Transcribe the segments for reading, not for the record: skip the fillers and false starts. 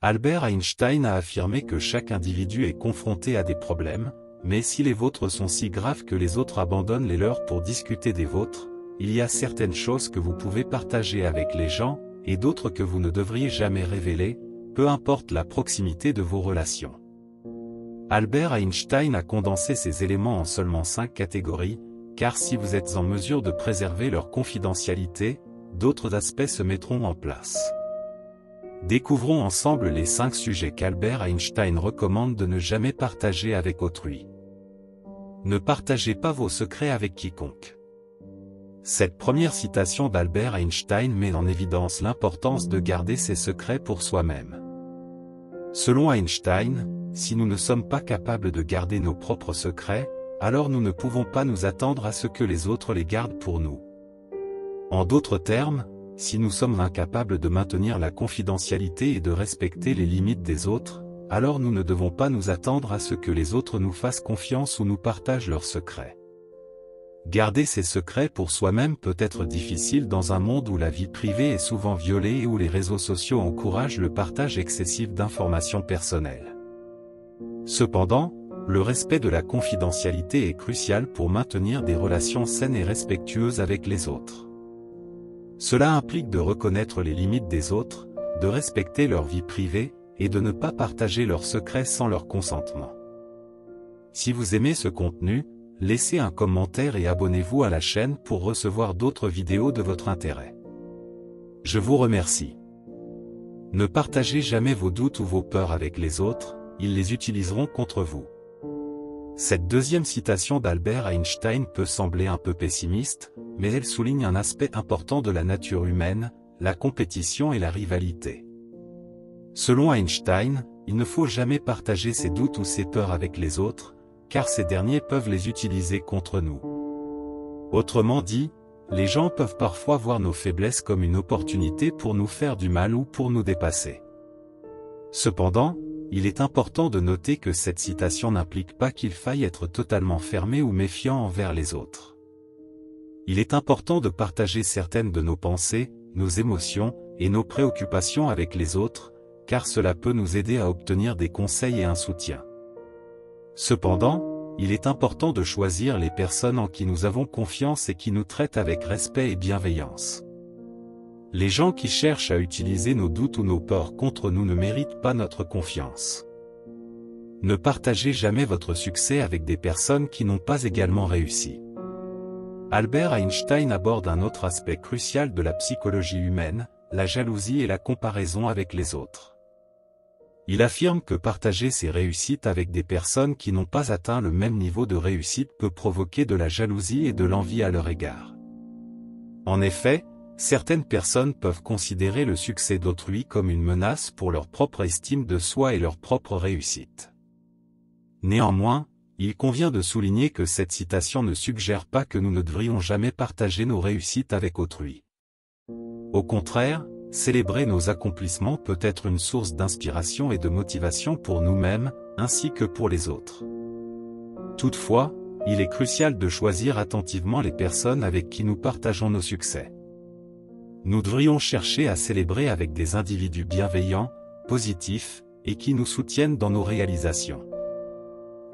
Albert Einstein a affirmé que chaque individu est confronté à des problèmes, mais si les vôtres sont si graves que les autres abandonnent les leurs pour discuter des vôtres, il y a certaines choses que vous pouvez partager avec les gens, et d'autres que vous ne devriez jamais révéler, peu importe la proximité de vos relations. Albert Einstein a condensé ces éléments en seulement 5 catégories, car si vous êtes en mesure de préserver leur confidentialité, d'autres aspects se mettront en place. Découvrons ensemble les 5 sujets qu'Albert Einstein recommande de ne jamais partager avec autrui. Ne partagez pas vos secrets avec quiconque. Cette première citation d'Albert Einstein met en évidence l'importance de garder ses secrets pour soi-même. Selon Einstein, si nous ne sommes pas capables de garder nos propres secrets, alors nous ne pouvons pas nous attendre à ce que les autres les gardent pour nous. En d'autres termes, si nous sommes incapables de maintenir la confidentialité et de respecter les limites des autres, alors nous ne devons pas nous attendre à ce que les autres nous fassent confiance ou nous partagent leurs secrets. Garder ses secrets pour soi-même peut être difficile dans un monde où la vie privée est souvent violée et où les réseaux sociaux encouragent le partage excessif d'informations personnelles. Cependant, le respect de la confidentialité est crucial pour maintenir des relations saines et respectueuses avec les autres. Cela implique de reconnaître les limites des autres, de respecter leur vie privée, et de ne pas partager leurs secrets sans leur consentement. Si vous aimez ce contenu, laissez un commentaire et abonnez-vous à la chaîne pour recevoir d'autres vidéos de votre intérêt. Je vous remercie. Ne partagez jamais vos doutes ou vos peurs avec les autres, ils les utiliseront contre vous. Cette deuxième citation d'Albert Einstein peut sembler un peu pessimiste, mais elle souligne un aspect important de la nature humaine, la compétition et la rivalité. Selon Einstein, il ne faut jamais partager ses doutes ou ses peurs avec les autres, car ces derniers peuvent les utiliser contre nous. Autrement dit, les gens peuvent parfois voir nos faiblesses comme une opportunité pour nous faire du mal ou pour nous dépasser. Cependant, il est important de noter que cette citation n'implique pas qu'il faille être totalement fermé ou méfiant envers les autres. Il est important de partager certaines de nos pensées, nos émotions, et nos préoccupations avec les autres, car cela peut nous aider à obtenir des conseils et un soutien. Cependant, il est important de choisir les personnes en qui nous avons confiance et qui nous traitent avec respect et bienveillance. Les gens qui cherchent à utiliser nos doutes ou nos peurs contre nous ne méritent pas notre confiance. Ne partagez jamais votre succès avec des personnes qui n'ont pas également réussi. Albert Einstein aborde un autre aspect crucial de la psychologie humaine, la jalousie et la comparaison avec les autres. Il affirme que partager ses réussites avec des personnes qui n'ont pas atteint le même niveau de réussite peut provoquer de la jalousie et de l'envie à leur égard. En effet, certaines personnes peuvent considérer le succès d'autrui comme une menace pour leur propre estime de soi et leur propre réussite. Néanmoins, il convient de souligner que cette citation ne suggère pas que nous ne devrions jamais partager nos réussites avec autrui. Au contraire, célébrer nos accomplissements peut être une source d'inspiration et de motivation pour nous-mêmes, ainsi que pour les autres. Toutefois, il est crucial de choisir attentivement les personnes avec qui nous partageons nos succès. Nous devrions chercher à célébrer avec des individus bienveillants, positifs, et qui nous soutiennent dans nos réalisations.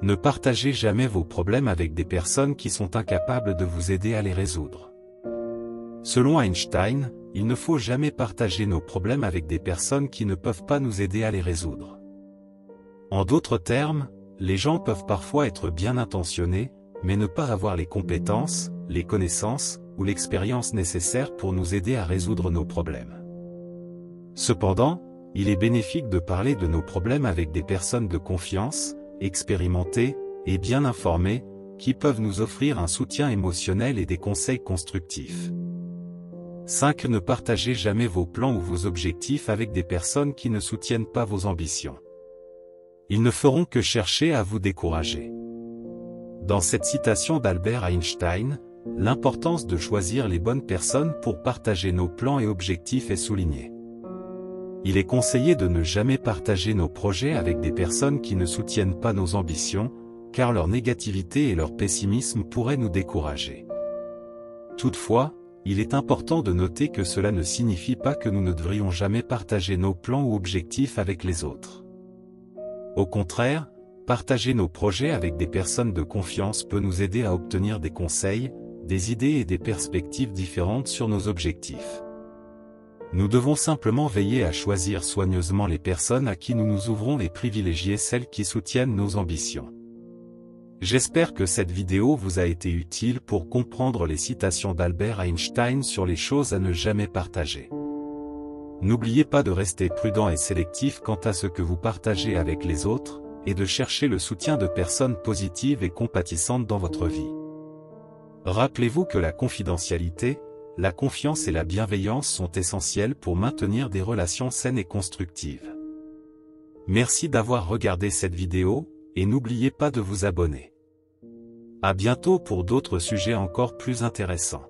Ne partagez jamais vos problèmes avec des personnes qui sont incapables de vous aider à les résoudre. Selon Einstein, il ne faut jamais partager nos problèmes avec des personnes qui ne peuvent pas nous aider à les résoudre. En d'autres termes, les gens peuvent parfois être bien intentionnés, mais ne pas avoir les compétences, les connaissances, ou l'expérience nécessaires pour nous aider à résoudre nos problèmes. Cependant, il est bénéfique de parler de nos problèmes avec des personnes de confiance, expérimentées, et bien informées, qui peuvent nous offrir un soutien émotionnel et des conseils constructifs. 5. Ne partagez jamais vos plans ou vos objectifs avec des personnes qui ne soutiennent pas vos ambitions. Ils ne feront que chercher à vous décourager. Dans cette citation d'Albert Einstein, l'importance de choisir les bonnes personnes pour partager nos plans et objectifs est soulignée. Il est conseillé de ne jamais partager nos projets avec des personnes qui ne soutiennent pas nos ambitions, car leur négativité et leur pessimisme pourraient nous décourager. Toutefois, Il est important de noter que cela ne signifie pas que nous ne devrions jamais partager nos plans ou objectifs avec les autres. Au contraire, partager nos projets avec des personnes de confiance peut nous aider à obtenir des conseils, des idées et des perspectives différentes sur nos objectifs. Nous devons simplement veiller à choisir soigneusement les personnes à qui nous nous ouvrons et privilégier celles qui soutiennent nos ambitions. J'espère que cette vidéo vous a été utile pour comprendre les citations d'Albert Einstein sur les choses à ne jamais partager. N'oubliez pas de rester prudent et sélectif quant à ce que vous partagez avec les autres, et de chercher le soutien de personnes positives et compatissantes dans votre vie. Rappelez-vous que la confidentialité, la confiance et la bienveillance sont essentielles pour maintenir des relations saines et constructives. Merci d'avoir regardé cette vidéo, et n'oubliez pas de vous abonner. À bientôt pour d'autres sujets encore plus intéressants.